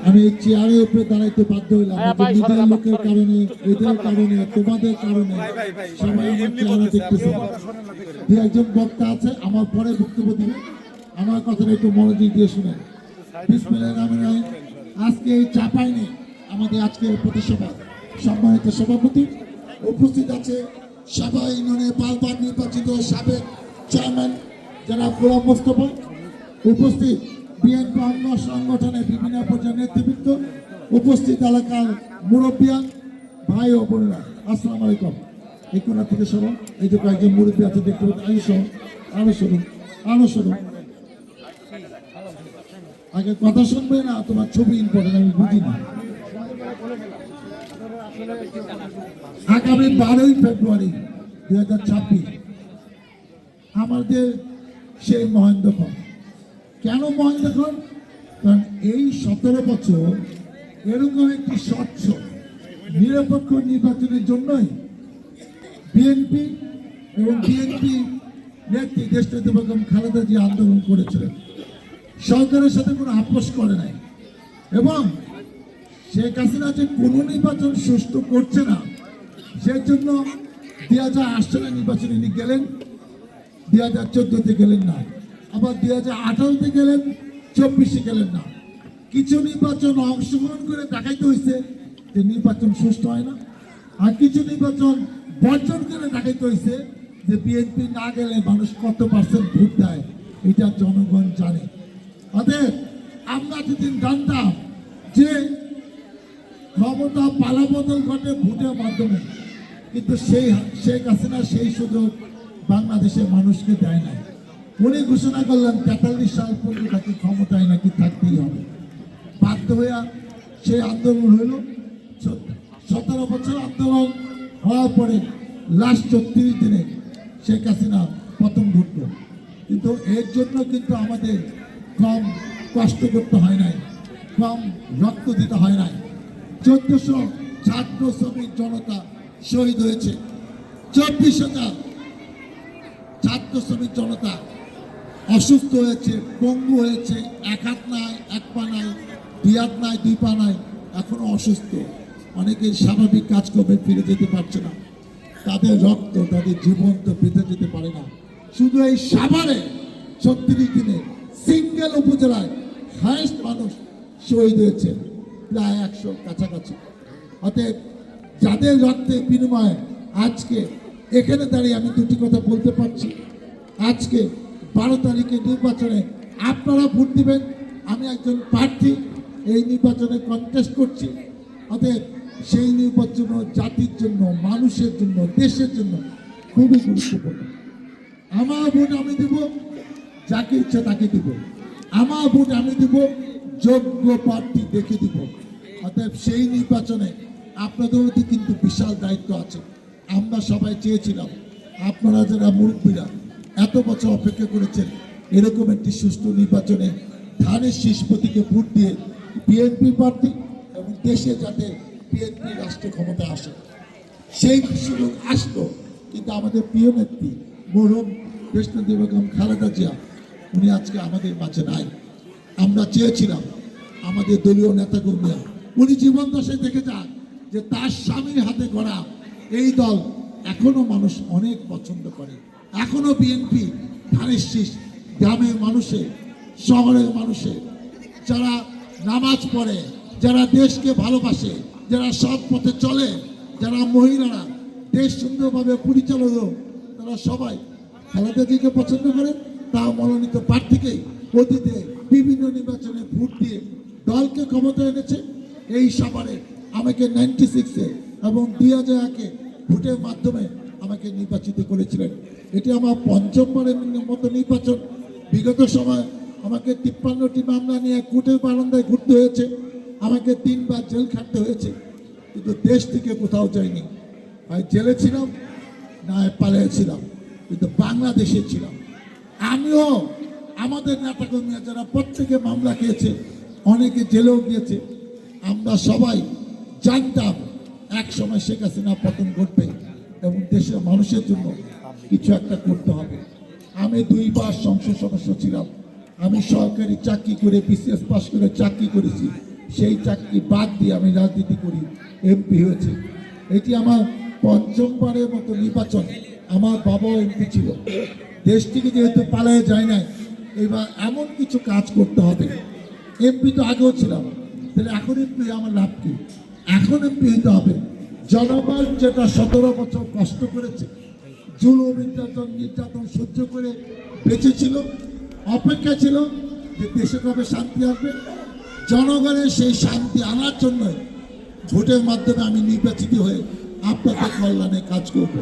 আমি চেয়ারের উপরে দাঁড়াইতে বাধ্য হইলাম নিজের লোকের কারণে, এদের কারণে, তোমাদের কারণে সবাই আমার চেহারা দেখতেছে। দু একজন বক্তা আছে আমার পরে বক্তব্য দিবে, আমার কথাটা একটু মনোযোগ দিয়ে শুনেন। বিসমিল্লাহির রহমানির রহিম। আজকে এই চাপাইনে আমাদের আজকের প্রতিসভা সম্মানিত সভাপতি উপস্থিত আছে সাভার ইউনিয়নের বারবার নির্বাচিত সাবেক চেয়ারম্যান যারা গোলাম মোস্তফা, উপস্থিত বিএনপি অঙ্গ সংগঠনের বিভিন্ন পর্যায়ের নেতৃবৃন্দ, উপস্থিত এলাকার মুরব্বিয়ান ভাই ও বোনেরা, আসসালামু আলাইকুম। এই কোনা থেকে সরুন, এই যে কয়েকজন মুরব্বী আছে দেখতে পাচ্ছি, আরো সরুন, আরো সরুন। আগে কথা শুনবে না, তোমার ছবি ইম্পর্টেন্ট, আমি বুঝি না। আগামী 12ই ফেব্রুয়ারি 2026 আমাদের সেই মহেন্দ্রক্ষণ। কেন মহেন্দ্রক্ষণ? কারণ এই 17 বছর এরকম একটি স্বচ্ছ নিরপেক্ষ নির্বাচনের জন্যই বিএনপি এবং বিএনপি নেত্রী দেশনেত্রী বেগম খালেদা জিয়া আন্দোলন করেছিলেন। সরকারের সাথে কোনো আপোষ করে নাই এবং শেখ হাসিনা যে কোনো নির্বাচন সুষ্ঠু করছে না, সেই জন্য 2008 সালে নির্বাচনে উনি গেলেন, 2014-তে গেলেন না, আবার 2018-তে গেলেন, 24-এ গেলেন না। কিছু নির্বাচন অংশগ্রহণ করে দেখাইতে হয়েছে যে নির্বাচন সুষ্ঠু হয় না, আর কিছু নির্বাচন বর্জন করে দেখাইতে হয়েছে যে বিএনপি না গেলে মানুষ কত পার্সেন্ট ভোট দেয় এটা জনগণ জানে। অতএব আমরা যেদিন জানতাম যে ক্ষমতা পালাবদল ঘটে ভোটের মাধ্যমে, কিন্তু সেই শেখ হাসিনা সেই সুযোগ বাংলাদেশের মানুষকে দেয় নাই। উনি ঘোষণা করলেন 43 সাল পর্যন্ত তাকে ক্ষমতায় নাকি থাকতেই হবে। বাধ্য হইয়া সেই আন্দোলন হইল। 17 বছর আন্দোলন হওয়ার পরে লাস্ট 34 দিনে শেখ হাসিনা পতন ঘটল। কিন্তু এর জন্য কিন্তু আমাদের কম কষ্ট করতে হয় নাই, কম রক্ত দিতে হয় নাই। 1400 ছাত্র শ্রমিক জনতা শহীদ হয়েছে, 24,000 ছাত্র শ্রমিক জনতা অসুস্থ হয়েছে, পঙ্গু হয়েছে, এক হাত নাই, এক পা নাই, দুই হাত নাই, দুই পা নাই, এখনো অসুস্থ। অনেকে স্বাভাবিক কাজকর্মে ফিরে যেতে পারছে না, তাদের রক্ত, তাদের জীবন তো বেঁচে যেতে পারে না। শুধু এই সাভারে 36 দিনে সিঙ্গেল উপজেলায় হাইয়েস্ট মানুষ শহীদ হয়েছে, প্রায় 100 কাছাকাছি। অতএব যাদের রক্তের বিনিময়ে আজকে এখানে দাঁড়িয়ে আমি দুটি কথা বলতে পারছি। আজকে 12 তারিখে নির্বাচনে আপনারা ভোট দিবেন। আমি একজন প্রার্থী, এই নির্বাচনে কন্টেস্ট করছি। অতএব সেই নির্বাচন জাতির জন্য, মানুষের জন্য, দেশের জন্য খুবই গুরুত্বপূর্ণ। আমার ভোট আমি দেব, যাকে ইচ্ছা তাকে দিব। আমার ভোট আমি দিব, যোগ্য প্রার্থী দেখে দিব। অতএব সেই নির্বাচনে আপনাদের মধ্যে কিন্তু বিশাল দায়িত্ব আছে। আমরা সবাই চেয়েছিলাম আপনারা যারা মুরব্বীরা এত বছর অপেক্ষা করেছেন, এরকম একটি সুষ্ঠু নির্বাচনে ধানের শীষ প্রতীকে ভোট দিয়ে বিএনপি প্রার্থী এবং দেশে যাতে বিএনপি রাষ্ট্র ক্ষমতায় আসে, সেই সুযোগ আসলো। কিন্তু আমাদের প্রিয় নেত্রী মরহুম দেশনেত্রী বেগম খালেদা জিয়া উনি আজকে আমাদের মাঝে নাই। আমরা চেয়েছিলাম আমাদের দলীয় নেতাকর্মীরা উনি জীবন দশায় দেখে যান যে তার স্বামীর হাতে গড়া এই দল এখনো মানুষ অনেক পছন্দ করে। এখনো বিএনপি ধানের শীষ গ্রামের মানুষে, শহরের মানুষে, যারা নামাজ পড়ে, যারা দেশকে ভালোবাসে, যারা সৎ পথে চলে, যারা মহিলারা দেশ সুন্দরভাবে পরিচালিত, তারা সবাই খালেদা জিয়াকে পছন্দ করেন। তা মনোনীত প্রার্থীকেই অতীতে বিভিন্ন নির্বাচনে ভোট দিয়ে দলকে ক্ষমতায় এনেছে। এই সাভারে আমাকে 96-এ এবং 2001-এ ভোটের মাধ্যমে আমাকে নির্বাচিত করেছিলেন। এটি আমার পঞ্চমবারের মতো নির্বাচন। বিগত সময় আমাকে 53টি মামলা নিয়ে কোর্টের বারান্দায় ঘুরতে হয়েছে, আমাকে 3 বার জেল খাটতে হয়েছে, কিন্তু দেশ থেকে কোথাও যাইনি। হয় জেলে ছিলাম, না পালিয়েছিলাম, কিন্তু বাংলাদেশে ছিলাম। আমিও, আমাদের নেতাকর্মীরা যারা প্রত্যেকে মামলা খেয়েছে, অনেকে জেলেও গিয়েছে, আমরা সবাই জানতাম এক সময় শেখ হাসিনা পতন ঘটবে এবং দেশের মানুষের জন্য কিছু একটা করতে হবে। আমি 2 বার সংসদ সদস্য ছিলাম, আমি সরকারি চাকরি করে বিসিএস পাস করে চাকরি করেছি, সেই চাকরি বাদ দিয়ে আমি রাজনীতি করি, এমপি হয়েছি। এটি আমার পঞ্চমবারের মতো নির্বাচন। আমার বাবাও এমপি ছিল। দেশ থেকে যেহেতু পালায়ে যায় না, এবার এমন কিছু কাজ করতে হবে। এমপি তো আগেও ছিলাম, তাহলে এখন এমপি আমার লাভ কি? এখন এমপি হতে হবে। জনগণ যেটা 17 বছর কষ্ট করেছে, জুলুম নির্যাতন সহ্য করে বেঁচেছিল, অপেক্ষা ছিল যে দেশে কবে শান্তি আসবে। জনগণের সেই শান্তি আনার জন্য ভোটের মাধ্যমে আমি নির্বাচিত হয়ে আপনাদের কল্যাণে কাজ করব।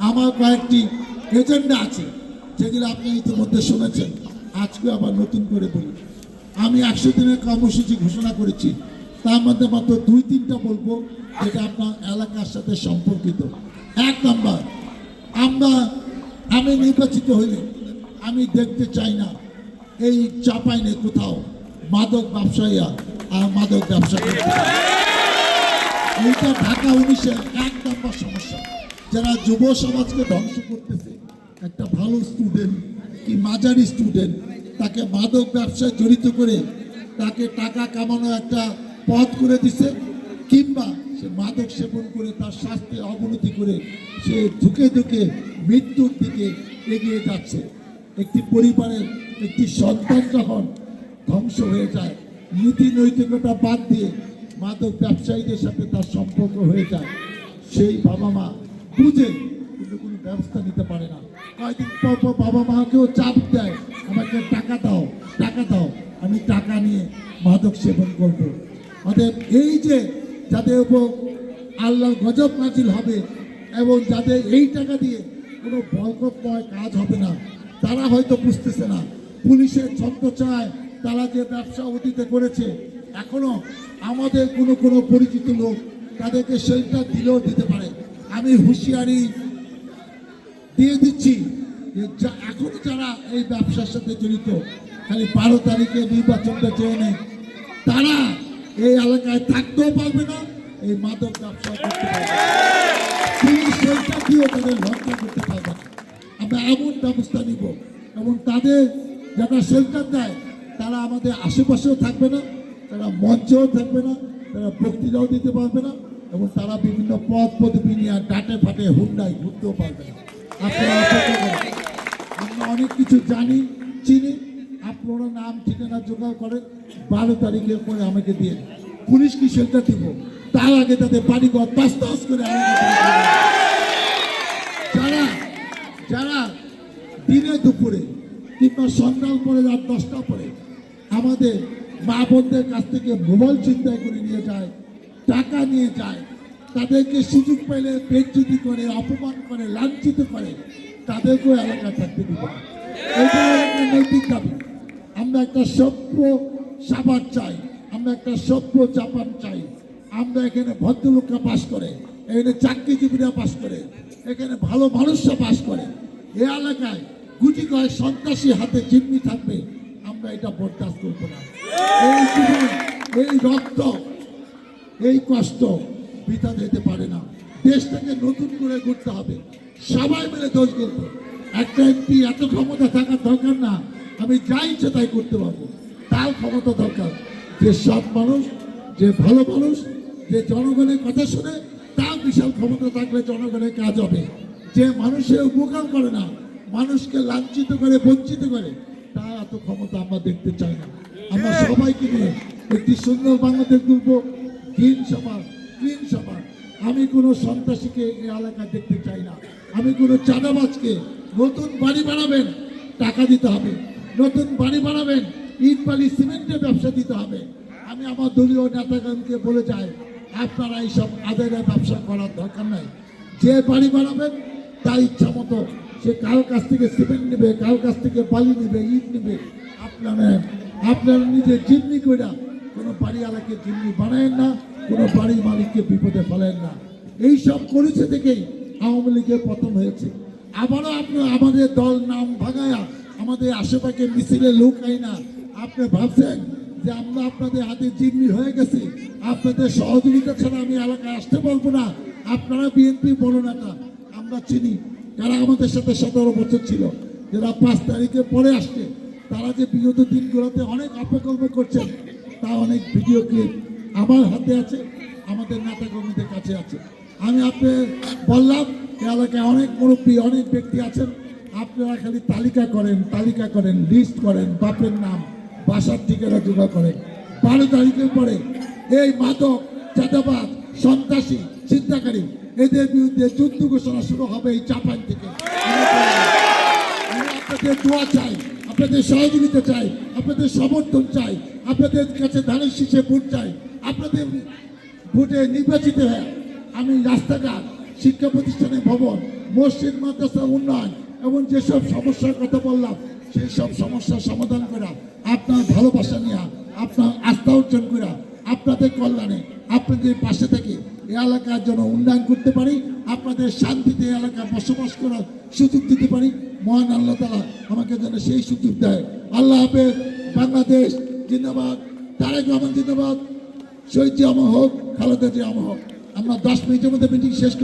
আমার কয়েকটি এজেন্ডা আছে, যেগুলো আপনি ইতিমধ্যে শুনেছেন। আজকে আবার নতুন করে বলি, আমি 100 দিনের কর্মসূচি ঘোষণা করেছি। তার মধ্যে মাত্র 2-3টা বলবো যেটা আপনার এলাকার সাথে সম্পর্কিত। 1 নম্বর, আমি নির্বাচিত হইলে আমি দেখতে চাই না এই চাপাইনে কোথাও মাদক ব্যবসায়ীরা আর মাদক ব্যবসা করতে পারে। এইটা ঢাকা 19-এর 1 নম্বর সমস্যা। যারা যুব সমাজকে ধ্বংস করতেছে, একটা ভালো স্টুডেন্ট কি মাঝারি স্টুডেন্ট তাকে মাদক ব্যবসায় জড়িত করে তাকে টাকা কামানো একটা পথ করে দিছে, কিংবা সে মাদক সেবন করে তার স্বাস্থ্যে অবনতি করে সে ধুকে ধুকে মৃত্যুর দিকে এগিয়ে যাচ্ছে। একটি পরিবারের একটি সন্তান যখন ধ্বংস হয়ে যায়, নীতি নৈতিকতা বাদ দিয়ে মাদক ব্যবসায়ীদের সাথে তার সম্পর্ক হয়ে যায়, সেই বাবা মা বুঝে কিন্তু কোনো ব্যবস্থা নিতে পারে না। কয়েকদিন পর পর বাবা মাকেও চাপ দেয়, আমাকে টাকা দাও, টাকা দাও, আমি টাকা নিয়ে মাদক সেবন করব। অতএব এই যে যাদের উপর আল্লাহর গজব নাজিল হবে এবং যাদের এই টাকা দিয়ে কোনো বরকতময় কাজ হবে না, তারা হয়তো বুঝতেছে না পুলিশের ছত্রছায়ায় তারা যে ব্যবসা অতীতে করেছে, এখনো আমাদের কোনো পরিচিত লোক তাদেরকে সেইটা দিলেও দিতে পারে। আমি হুঁশিয়ারি দিয়ে দিচ্ছি যে এখনো যারা এই ব্যবসার সাথে জড়িত, খালি 12 তারিখে নির্বাচনটা চেয়ে নেই, তারা এই এলাকায় থাকতেও পারবে না, এই মাদক ব্যবসা করতে পারবে না, সেইটা দিয়েও তাদের লজ্জা করতে পারবে না। আমরা এমন ব্যবস্থা নিব এবং তাদের যারা শেল্টার দেয় তারা আমাদের আশেপাশেও থাকবে না, তারা মঞ্চেও থাকবে না, তারা বক্তৃতাও দিতে পারবে না এবং তারা বিভিন্ন পদ পদবি নিয়ে ডাটে ফাটে হুন্ডায় ঘুরতেও পারবে না। আপনারা আমরা অনেক কিছু জানি চিনি, আপনারা নাম ঠিকানা জোগাড় করেন, 12 তারিখের পরে আমাকে দিয়ে পুলিশ কি শেল্টার দিব, তার আগে তাদের বাড়িঘর তাস করে যারা দিনে দুপুরে কিংবা সন্ধ্যার পরে রাত 10টা পরে আমাদের মা বোনদের কাছ থেকে মোবাইল ছিনতাই করে নিয়ে যায়, টাকা নিয়ে যায়, তাদেরকে সুযোগ পেলে বেজ্জতি করে, অপমান করে, লাঞ্ছিত করে, তাদেরকেও এলাকায় থাকতে দিব। এটা একটা নৈতিক দাবি। আমরা একটা সভ্য সাভার চাই, আমরা একটা সভ্য জাপান চাই। আমরা এখানে ভদ্রলোকরা বাস করে, এখানে চাকরিজীবীরা বাস করে, এখানে ভালো মানুষরা বাস করে। এই এলাকায় গুটি কয়েক সন্ত্রাসী হাতে জিম্মি থাকবে, আমরা এটা বরদাস্ত করব না। এই জীবন, এই রক্ত, এই কষ্ট বৃথা যেতে পারে না। দেশটাকে নতুন করে গড়তে হবে, সবাই মিলে দোষ করব। একটা এমপি এত ক্ষমতা থাকার দরকার না, আমি যা ইচ্ছে তাই করতে পারবো, তার ক্ষমতা দরকার। যে সৎ মানুষ, যে ভালো মানুষ, যে জনগণের কথা শুনে, তার বিশাল ক্ষমতা থাকলে জনগণের কাজ হবে। যে মানুষের উপকার করে না, মানুষকে লাঞ্ছিত করে, বঞ্চিত করে, তার এত ক্ষমতা আমরা দেখতে চাই না। আমরা সবাইকে নিয়ে একটি সুন্দর বাংলাদেশ গড়ব, ক্লিন সভা। আমি কোনো সন্ত্রাসীকে এই এলাকায় দেখতে চাই না। আমি কোনো চাঁদাবাজকে, নতুন বাড়ি বানাবেন টাকা দিতে হবে, নতুন বাড়ি বানাবেন ইট বালি সিমেন্টের ব্যবসা দিতে হবে। আমি আমার দলীয় নেতাগণকে বলে যাই, আপনারা এইসব আদায়ের ব্যবসা করার দরকার নাই। যে বাড়ি বানাবেন তার ইচ্ছা মতো সে কারো কাছ থেকে সিমেন্ট নেবে, কারো কাছ থেকে বালি নেবে, ইট নেবে, আপনারা নিজে জিম্মি করে কোনো বাড়িওয়ালাকে জিম্মি বানায়েন না, কোনো বাড়ির মালিককে বিপদে ফেলেন না। এইসব করেছে থেকেই আওয়ামী লীগের পতন হয়েছে। আবারও আপনার আমাদের দল নাম ভাগায়া আমাদের আশেপাশে মিছিলে লোক আই না, আপনি ভাবছেন যে আমরা আপনাদের হাতে জিম্মি হয়ে গেছি, আপনাদের সহযোগিতা ছাড়া আমি এলাকায় আসতে পারবো না। আপনারা বিএনপি বড় নেতা, আমরা চিনি যারা আমাদের সাথে 17 বছর ছিল, যারা 5 তারিখের পরে আসছে, তারা যে বিগত দিনগুলোতে অনেক অপকর্ম করছেন, তা অনেক ভিডিও ক্লিপ আমার হাতে আছে, আমাদের নেতা কর্মীদের কাছে আছে। আমি আপনার বললাম এই এলাকায় অনেক মুরব্বী, অনেক ব্যক্তি আছেন, আপনারা খালি তালিকা করেন, লিস্ট করেন, বাপের নাম, বাসার ঠিকানা জোগাড় করেন। 12 তারিখের পরে এই মাদক, চাঁদাবাজ, সন্ত্রাসী, চিন্তাকারী এদের বিরুদ্ধে যুদ্ধ ঘোষণা শুরু হবে এই চাপান থেকে। আমি আপনাদের দোয়া চাই, আপনাদের সহযোগিতা চাই, আপনাদের সমর্থন চাই, আপনাদের কাছে ধানের শীষে ভোট চাই। আপনাদের ভোটে নির্বাচিত হয়ে আমি রাস্তাঘাট, শিক্ষা প্রতিষ্ঠানের ভবন, মসজিদ, মাদ্রাসার উন্নয়ন এবং যেসব সমস্যার কথা বললাম সেই সব সমস্যার সমাধান করা, আপনার ভালোবাসা নিয়ে, আপনার আস্থা অর্জন করা, আপনাদের কল্যাণে, আপনাদের পাশে থেকে এই এলাকার জন্য উন্নয়ন করতে পারি, আপনাদের শান্তিতে এই এলাকায় বসবাস করার সুযোগ দিতে পারি। মহান আল্লাহ তাআলা আমাকে যেন সেই সুযোগ দেয়। আল্লাহ হাফেজ। বাংলাদেশ জিন্দাবাদ। তারেক রহমান জিন্দাবাদ। শহীদ জিয়া অমর হোক, খালেদা জিয়া অমর হোক। আমরা 10 মিনিটের মধ্যে মিটিং শেষ করব।